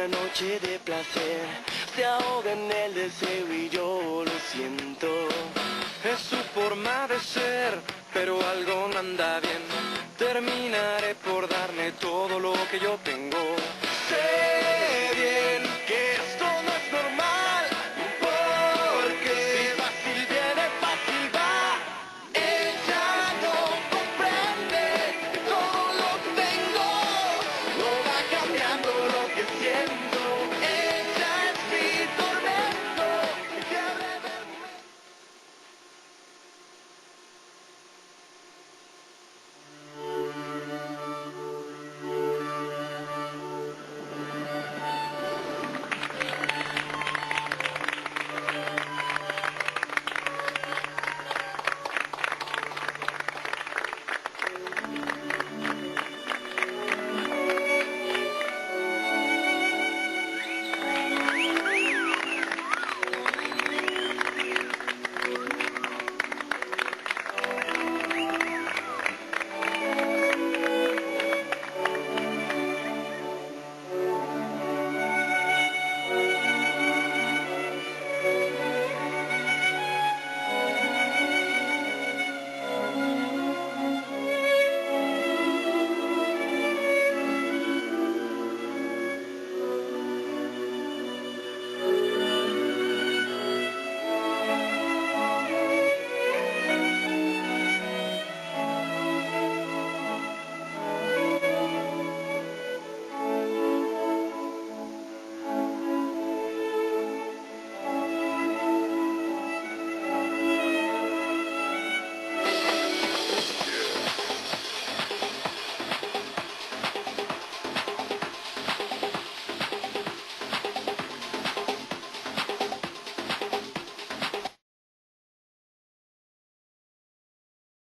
una noche de placer se ahoga en el deseo y yo lo siento. Es su forma de ser, pero algo no anda bien. Terminaré por darle todo lo que yo tengo. Sé